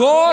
2